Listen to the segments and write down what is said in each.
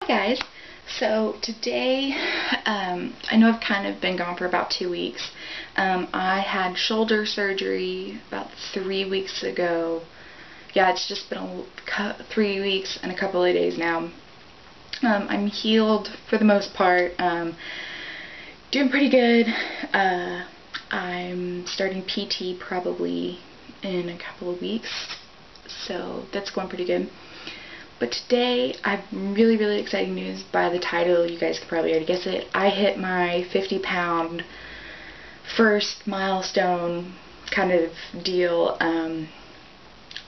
Guys, so today I know I've kind of been gone for about 2 weeks. I had shoulder surgery about 3 weeks ago. Yeah, it's just been 3 weeks and a couple of days now. I'm healed for the most part, doing pretty good. I'm starting PT probably in a couple of weeks, so that's going pretty good. But today, I have really exciting news. By the title, you guys could probably already guess it. I hit my 50-pound first milestone kind of deal,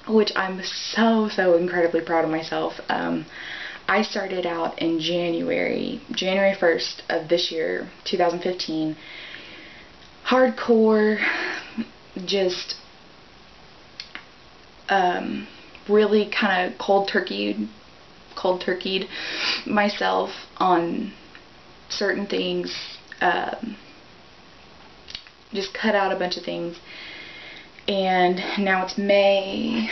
which I'm so incredibly proud of myself. I started out in January 1st of this year, 2015. Hardcore, just really kind of cold turkeyed myself on certain things, just cut out a bunch of things, and now it's May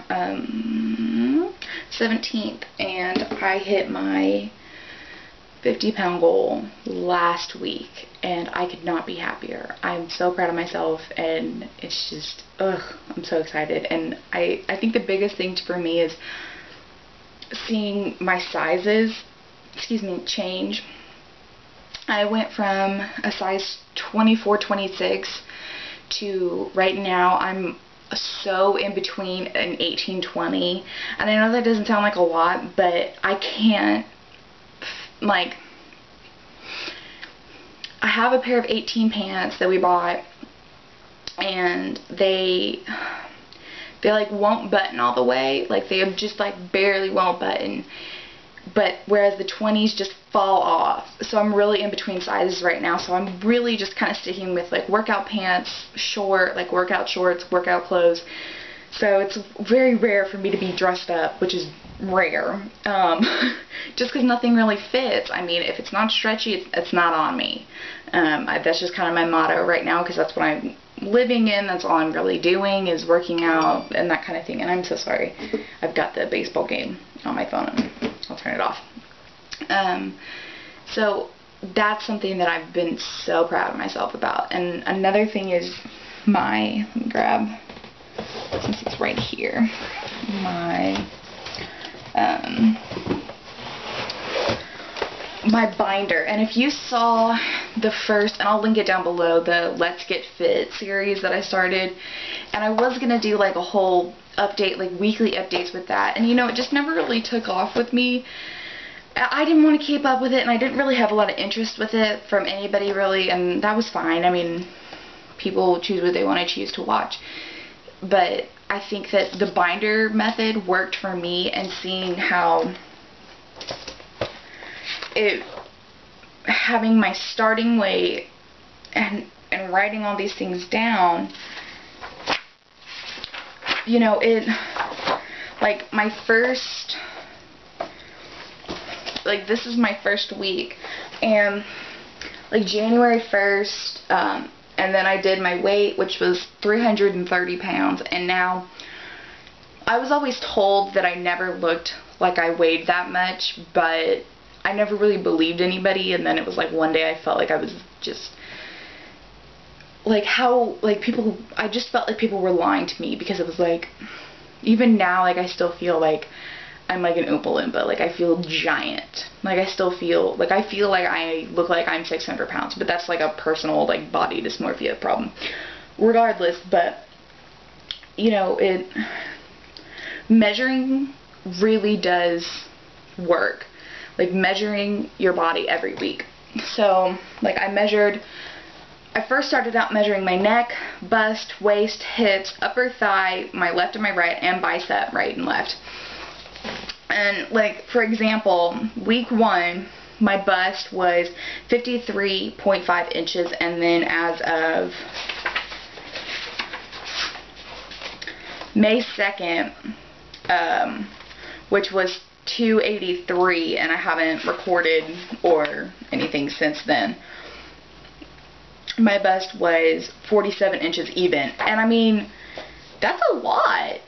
17th and I hit my 50-pound goal last week, and I could not be happier. I'm so proud of myself, and it's just, I'm so excited. And I think the biggest thing for me is seeing my sizes, change. I went from a size 24, 26 to right now I'm so in between an 18, 20. And I know that doesn't sound like a lot, but I can't, like, I have a pair of 18 pants that we bought, and they like won't button all the way, like they just like barely won't button, but whereas the 20s just fall off. So I'm really in between sizes right now, so I'm really just kind of sticking with like workout pants, like workout shorts, workout clothes. So it's very rare for me to be dressed up, which is rare, just because nothing really fits. I mean, if it's not stretchy, it's not on me. That's just kind of my motto right now, because that's what I'm living in. That's all I'm really doing is working out and that kind of thing. And I'm so sorry. I've got the baseball game on my phone. I'll turn it off. So that's something that I've been so proud of myself about. And another thing is let me grab, since it's right here, my binder. And if you saw the first, and I'll link it down below, the Let's Get Fit series that I started, and I was gonna do like a whole update, like weekly updates with that, and you know, it just never really took off with me. I didn't want to keep up with it, and I didn't really have a lot of interest with it from anybody really, and that was fine. I mean, people choose what they want to choose to watch, but I think that the binder method worked for me, and seeing how having my starting weight and writing all these things down, you know, like my first, like this is my first week, and like January 1st, and then I did my weight, which was 330 pounds, and now I was always told that I never looked like I weighed that much, but I never really believed anybody. And then it was like one day I felt like I was just like, I just felt like people were lying to me, because it was like, even now, like I still feel like I'm like an Oompa Loompa. Like I feel giant. Like I still feel like I look like I'm 600 pounds, but that's like a personal like body dysmorphia problem. Regardless, but you know, measuring really does work. Like measuring your body every week. So like I first started out measuring my neck, bust, waist, hips, upper thigh, my left and my right, and bicep, right and left. And like, for example, week 1, my bust was 53.5 inches, and then as of May 2nd, which was 283, and I haven't recorded or anything since then, my bust was 47 inches even. And I mean, that's a lot,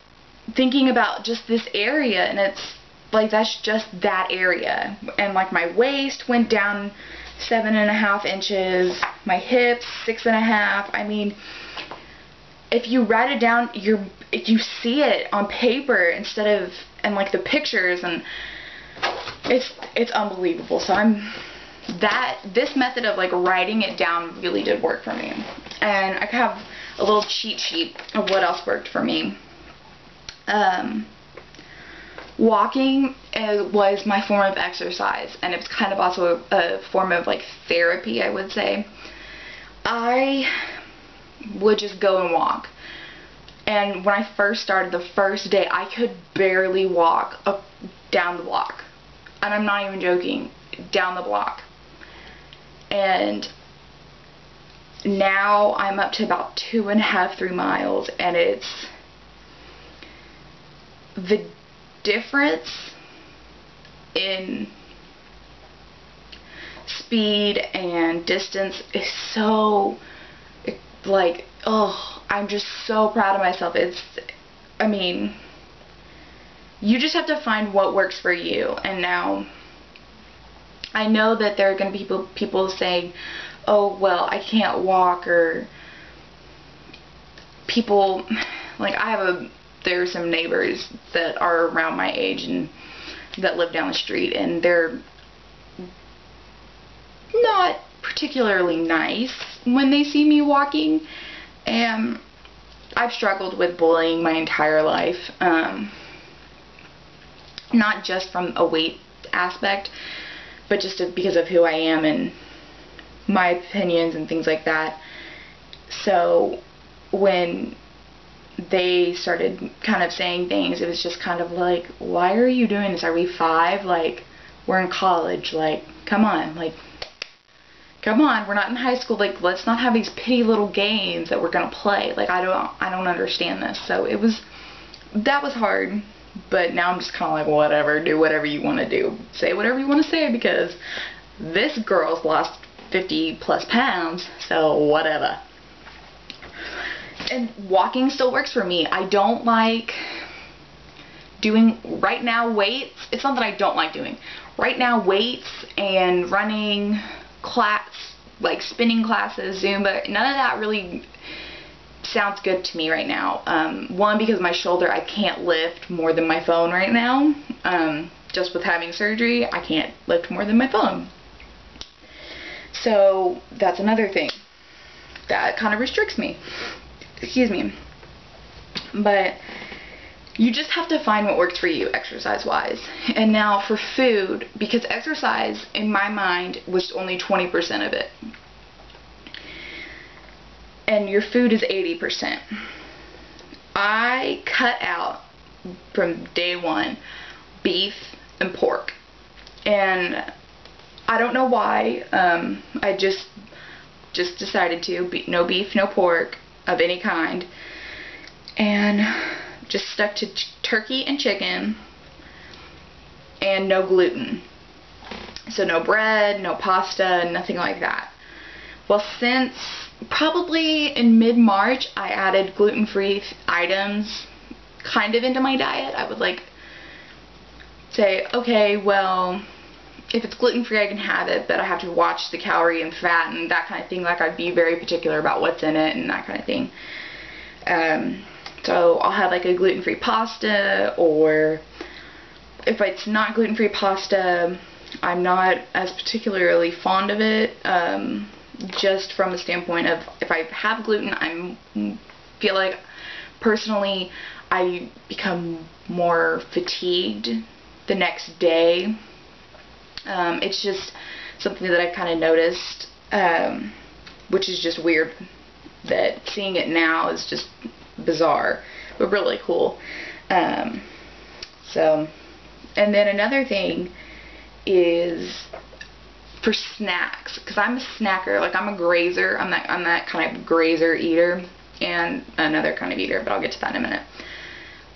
thinking about just this area, and it's like, that's just that area. And like my waist went down 7.5 inches, my hips 6.5. I mean, if you write it down, you see it on paper instead of in like the pictures, and it's unbelievable. So this method of like writing it down really did work for me. And I have a little cheat sheet of what else worked for me. Walking was my form of exercise, and it's kind of also a form of like therapy, I would say. I would just go and walk. And when I first started, the first day, I could barely walk down the block. And I'm not even joking, down the block. And now I'm up to about 2.5, 3 miles, and it's the difference in speed and distance is so, like, oh, I'm just so proud of myself. I mean, you just have to find what works for you. And now I know that there are going to be people saying, oh, well, I can't walk, or people, like, there are some neighbors that are around my age and that live down the street, and they're not particularly nice when they see me walking. And I've struggled with bullying my entire life, not just from a weight aspect, but just because of who I am and my opinions and things like that. So when they started kind of saying things, it was just kind of like, why are you doing this? Are we 5? Like, we're in college. Like, come on. Like, come on. We're not in high school. Like, let's not have these petty little games that we're gonna play. Like, I don't understand this. So that was hard. But now I'm just kind of like, whatever. Do whatever you want to do. Say whatever you want to say, because this girl's lost 50+ pounds. So whatever. And walking still works for me. I don't like doing, right now, weights. It's something I don't like doing. Right now, weights and running, like spinning classes, Zumba, none of that really sounds good to me right now. One, because my shoulder, I can't lift more than my phone right now. Just with having surgery, I can't lift more than my phone. So that's another thing that kind of restricts me. Excuse me. But you just have to find what works for you exercise-wise. And now for food, because exercise, in my mind, was only 20% of it. And your food is 80%. I cut out, from day one, beef and pork. And I don't know why. I just decided to. No beef, no pork of any kind, and just stuck to turkey and chicken, and no gluten. So no bread, no pasta, nothing like that. Well, since probably in mid-March, I added gluten-free items kind of into my diet. I would like say, okay, well, if it's gluten-free, I can have it, but I have to watch the calorie and fat and that kind of thing. Like, I'd be very particular about what's in it and that kind of thing. So I'll have like a gluten-free pasta, or if it's not gluten-free pasta, I'm not as particularly fond of it, just from the standpoint of, if I have gluten, I feel like, personally, I become more fatigued the next day. It's just something that I kind of noticed, which is just weird, that seeing it now is just bizarre, but really cool. So, and then another thing is for snacks, because I'm a snacker, like I'm a grazer, I'm that kind of grazer eater, and another kind of eater, but I'll get to that in a minute.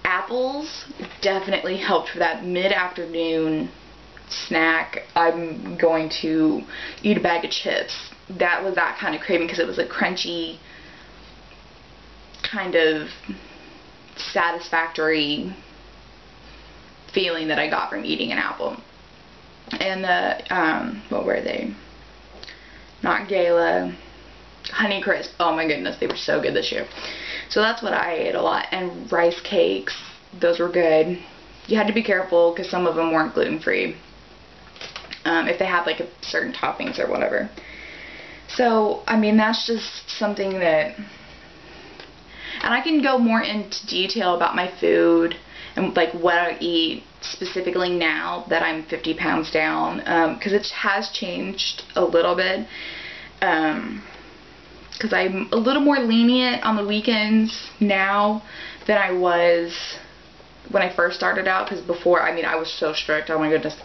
Apples definitely helped for that mid-afternoon snack. I'm going to eat a bag of chips. That was that kind of craving, because it was a crunchy, kind of satisfactory feeling that I got from eating an apple. And the, what were they? Not Gala, Honey Crisp. Oh my goodness, they were so good this year. So that's what I ate a lot. And rice cakes, those were good. You had to be careful because some of them weren't gluten-free. If they had like certain toppings or whatever. So, I mean, that's just something that, and I can go more into detail about my food and like what I eat specifically now that I'm 50 pounds down, because it has changed a little bit, because I'm a little more lenient on the weekends now than I was when I first started out, because before, I mean, I was so strict. Oh my goodness,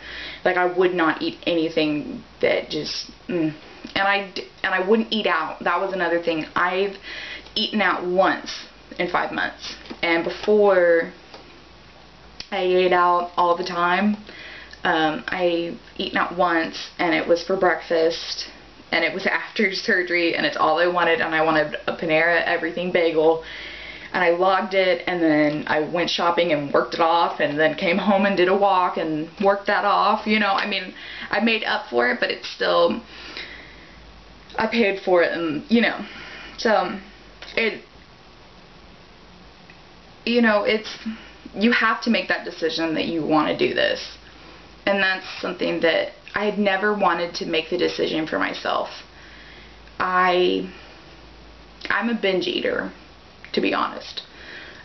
like I would not eat anything that just, and I wouldn't eat out. That was another thing. I've eaten out once in 5 months, and before I ate out all the time. I've eaten out once, and it was for breakfast, and it was after surgery, and it's all I wanted, and I wanted a Panera Everything bagel. And I logged it, and then I went shopping and worked it off, and then came home and did a walk and worked that off. You know, I mean, I made up for it, but it's still, I paid for it, and, you know, so, you know, you have to make that decision that you want to do this. And that's something that I had never wanted to make the decision for myself. I'm a binge eater, to be honest.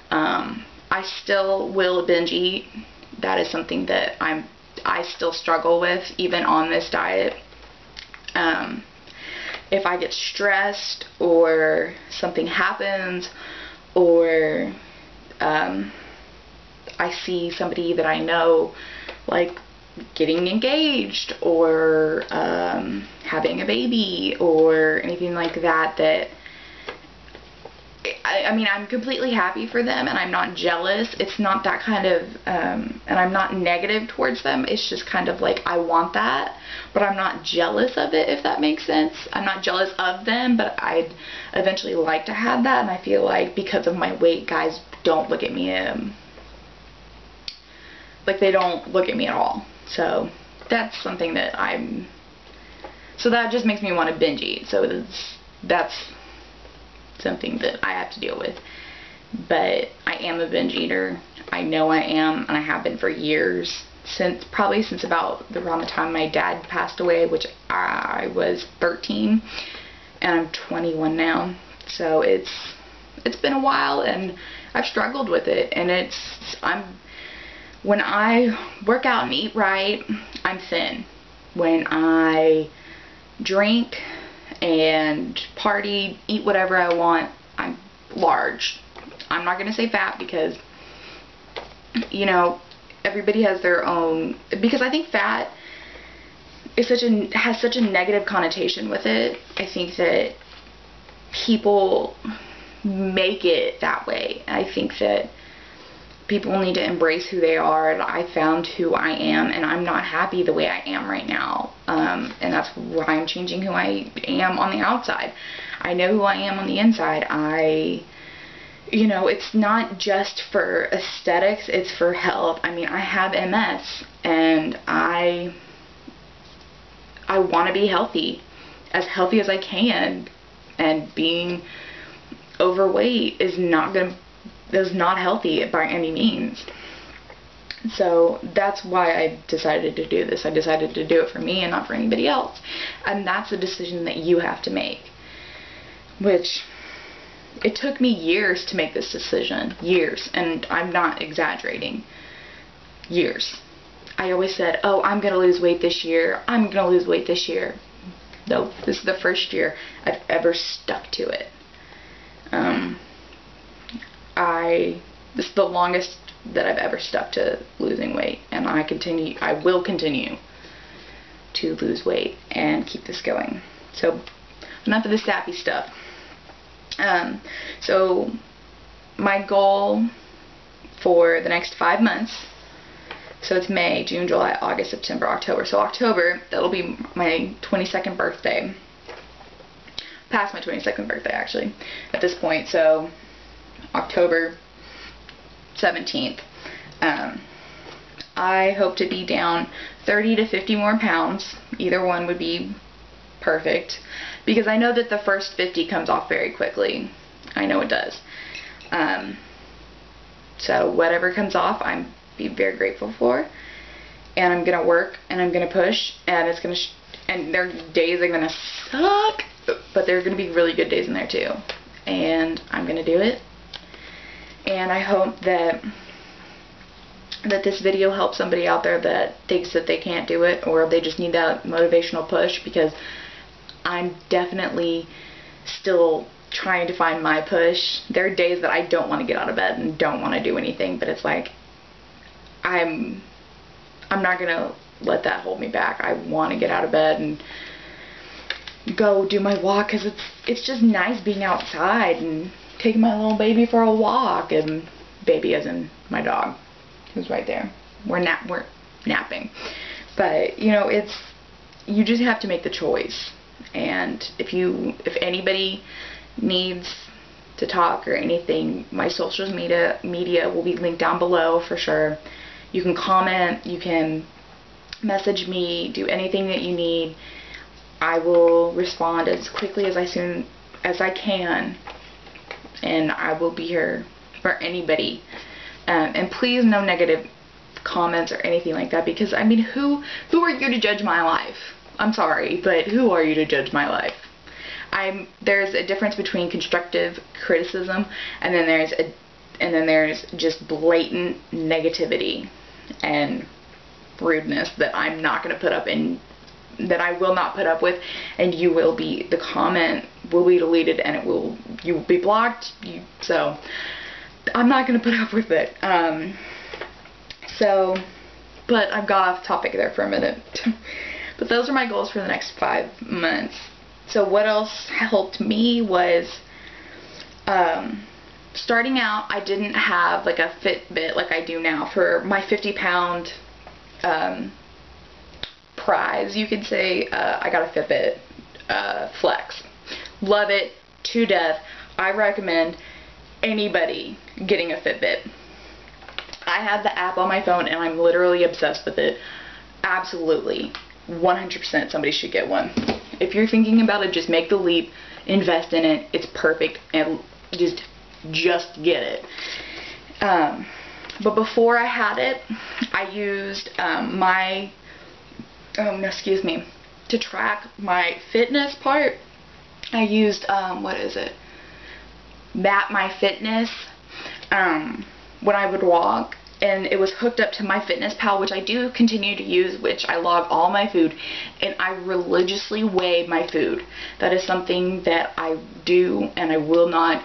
I still will binge eat. That is something that I still struggle with, even on this diet. If I get stressed, or something happens, or I see somebody that I know, like, getting engaged, or having a baby, or anything like that, that I mean, I'm completely happy for them, and I'm not jealous. It's not that kind of, and I'm not negative towards them. It's just kind of like, I want that, but I'm not jealous of it, if that makes sense. I'm not jealous of them, but I'd eventually like to have that, and I feel like because of my weight, guys don't look at me, like, they don't look at me at all. So that's something that so that just makes me want to binge eat. So that's something that I have to deal with. But I am a binge eater. I know I am, and I have been for years, probably since about around the time my dad passed away, which I was 13, and I'm 21 now. So it's been a while, and I've struggled with it, and when I work out and eat right, I'm thin. When I drink and party, eat whatever I want, I'm large. I'm not going to say fat, because, you know, everybody has their own, because I think fat is has such a negative connotation with it. I think that people make it that way. I think that people need to embrace who they are, and I found who I am, and I'm not happy the way I am right now, and that's why I'm changing who I am on the outside. I know who I am on the inside. You know, it's not just for aesthetics, it's for health. I mean, I have MS, and I want to be healthy as I can, and being overweight is not healthy by any means. So that's why I decided to do this. I decided to do it for me and not for anybody else. And that's a decision that you have to make. Which, it took me years to make this decision. Years. And I'm not exaggerating. Years. I always said, oh, I'm going to lose weight this year. I'm going to lose weight this year. Nope. This is the first year I've ever stuck to it. This is the longest that I've ever stuck to losing weight, and I will continue to lose weight and keep this going. So, enough of the sappy stuff. So, my goal for the next 5 months, so it's May, June, July, August, September, October. So October, that'll be my 22nd birthday. Past my 22nd birthday, actually, at this point. So, October 17th, I hope to be down 30 to 50 more pounds. Either one would be perfect, because I know that the first 50 comes off very quickly. I know it does. So whatever comes off, I'm be very grateful for, and I'm gonna work and I'm gonna push, and it's gonna and there are days that are gonna suck, but there are gonna be really good days in there too, and I'm gonna do it. And I hope that this video helps somebody out there that thinks that they can't do it, or they just need that motivational push, because I'm definitely still trying to find my push. There are days that I don't want to get out of bed and don't want to do anything, but it's like I'm not gonna let that hold me back. I want to get out of bed and go do my walk, because it's just nice being outside and taking my little baby for a walk, and baby as in my dog, who's right there. We're napping. But you know, you just have to make the choice. And if anybody needs to talk or anything, my social media will be linked down below for sure. You can comment, you can message me, do anything that you need. I will respond as quickly as soon as I can, and I will be here for anybody. And please, no negative comments or anything like that, because I mean, who are you to judge my life? I'm sorry, but who are you to judge my life? There's a difference between constructive criticism and then there's just blatant negativity and rudeness that I'm not going to put up, and that I will not put up with, and the comment will be deleted, and you will be blocked. So I'm not going to put up with it. But I've got off topic there for a minute. But those are my goals for the next 5 months. So what else helped me was, starting out, I didn't have like a Fitbit like I do now. For my 50-pound prize, you could say, I got a Fitbit Flex. Love it to death. I recommend anybody getting a Fitbit. I have the app on my phone and I'm literally obsessed with it. Absolutely. 100% somebody should get one. If you're thinking about it, just make the leap, invest in it. It's perfect, and just get it. But before I had it, I used to track my fitness part. I used what is it? MyFitness. When I would walk, and it was hooked up to MyFitnessPal, which I do continue to use, which I log all my food, and I religiously weigh my food. That is something that I do, and I will not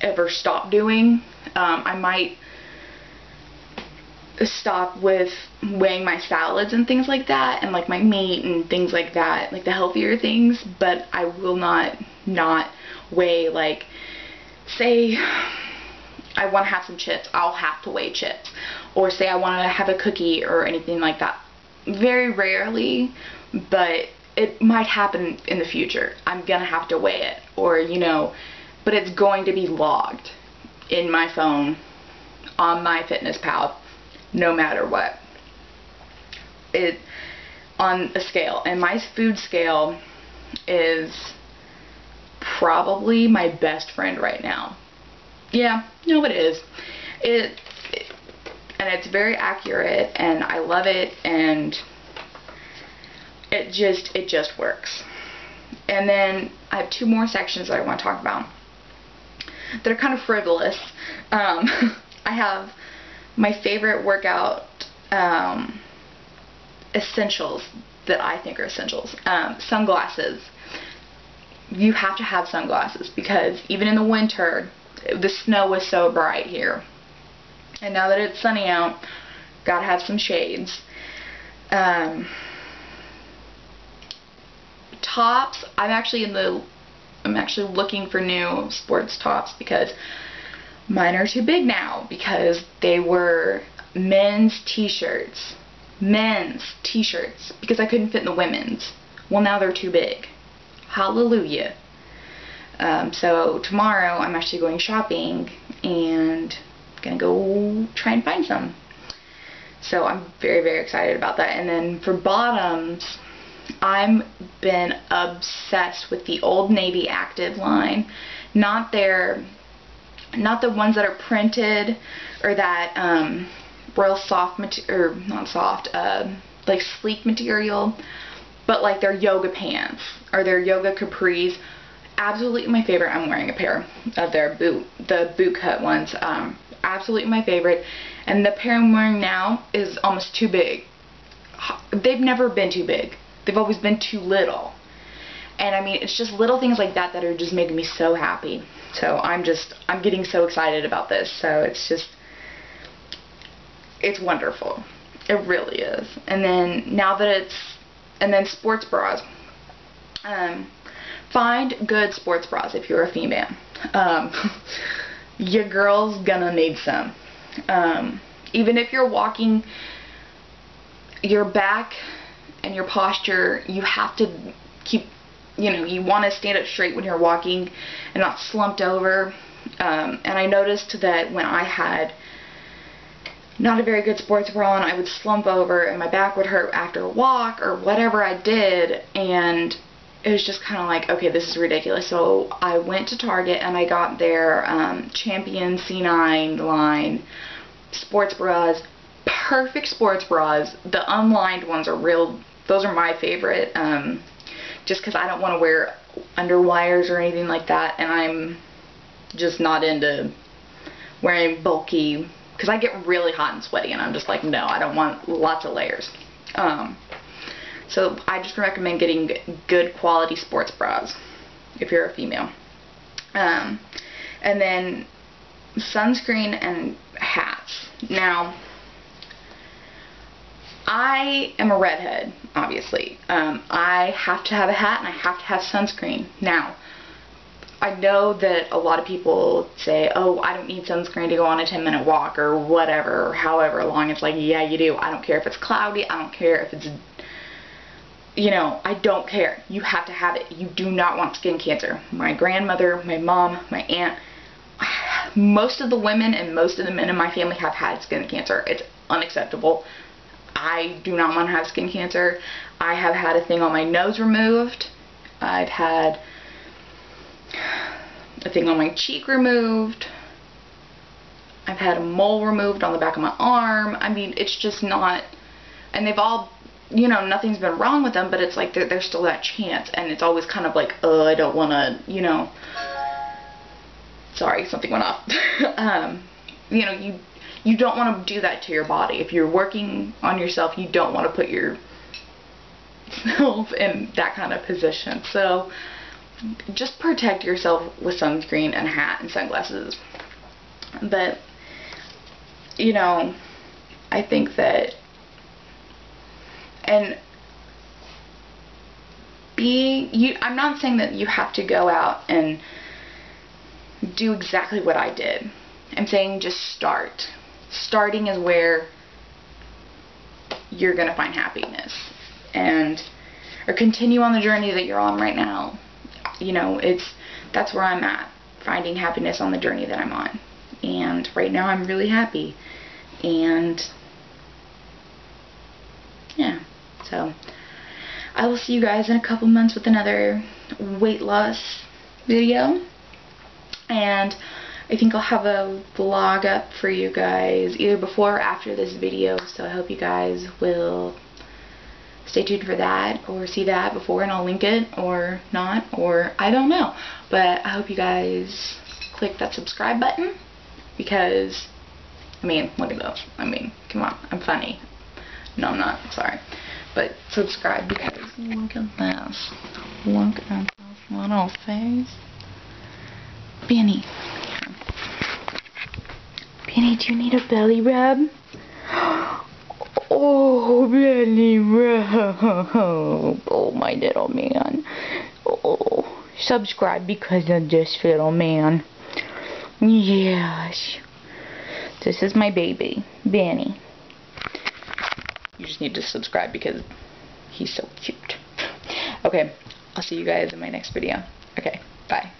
ever stop doing. I might stop with weighing my salads and things like that, and like my meat and things like that, like the healthier things, but I will not weigh, like, say I want to have some chips, I'll have to weigh chips. Or say I want to have a cookie or anything like that. Very rarely, but it might happen in the future. I'm going to have to weigh it. Or, you know, but it's going to be logged in my phone, on MyFitnessPal, no matter what. On a scale. And my food scale is probably my best friend right now. Yeah, no, it is. And it's very accurate, and I love it, and it just works. And then I have 2 more sections that I want to talk about that are kind of frivolous. I have my favorite workout essentials that I think are essentials. Sunglasses. You have to have sunglasses, because even in the winter, the snow was so bright here, and now that it's sunny out, gotta have some shades. Tops. I'm actually looking for new sports tops, because mine are too big now, because they were men's t-shirts, because I couldn't fit in the women's. Well, now they're too big. Hallelujah. So tomorrow I'm actually going shopping and gonna go try and find some. So I'm very, very excited about that. And then for bottoms, I've been obsessed with the Old Navy Active line. Not the ones that are printed or that real soft material, or not soft, like sleek material, but like their yoga pants or their yoga capris. Absolutely my favorite. I'm wearing a pair of their the boot cut ones. Absolutely my favorite. And the pair I'm wearing now is almost too big. They've never been too big. They've always been too little. And I mean, it's just little things like that that are just making me so happy. So I'm getting so excited about this. So it's wonderful. It really is. And then sports bras. Find good sports bras if you're a female. Your girl's gonna need some. Even if you're walking, your back and your posture, you have to keep, you want to stand up straight when you're walking and not slumped over. And I noticed that when I had not a very good sports bra on, I would slump over and my back would hurt after a walk or whatever I did, and it was just kind of like, okay, this is ridiculous. So I went to Target and I got their Champion C9 line sports bras. Perfect sports bras. The unlined ones are those are my favorite, just because I don't want to wear underwires or anything like that, and I'm just not into wearing bulky, because I get really hot and sweaty, and I'm just like, no, I don't want lots of layers. So I just recommend getting good quality sports bras if you're a female. And then sunscreen and hats. Now, I am a redhead, obviously. I have to have a hat and I have to have sunscreen. Now, I know that a lot of people say, oh, I don't need sunscreen to go on a 10-minute walk or whatever, or however long. It's like, yeah, you do. I don't care if it's cloudy. I don't care if it's, I don't care. You have to have it. You do not want skin cancer. My grandmother, my mom, my aunt, most of the women and most of the men in my family have had skin cancer. It's unacceptable. I do not want to have skin cancer. I have had a thing on my nose removed. I've had a thing on my cheek removed. I've had a mole removed on the back of my arm. I mean, it's just not, and they've all, nothing's been wrong with them, but it's like there's still that chance, and it's always kind of like, I don't want to, sorry, something went off. You don't want to do that to your body. If you're working on yourself, you don't want to put yourself in that kind of position. So just protect yourself with sunscreen and a hat and sunglasses. But, I think that, and I'm not saying that you have to go out and do exactly what I did. I'm saying just start. Starting is where you're going to find happiness, or continue on the journey that you're on right now. That's where I'm at, finding happiness on the journey that I'm on. And right now I'm really happy. And yeah, so I will see you guys in a couple months with another weight loss video. And I think I'll have a vlog up for you guys either before or after this video, so I hope you guys will stay tuned for that, or see that before, and I'll link it, or not, or I don't know. But I hope you guys click that subscribe button, because, look at those. Come on, I'm funny. No, I'm not, sorry. But subscribe, because look at this. Look at this little face. Benny. Benny, do you need a belly rub? Oh, belly rub. Oh, my little man. Oh, subscribe because of this little man. Yes. This is my baby, Benny. You just need to subscribe because he's so cute. Okay, I'll see you guys in my next video. Okay, bye.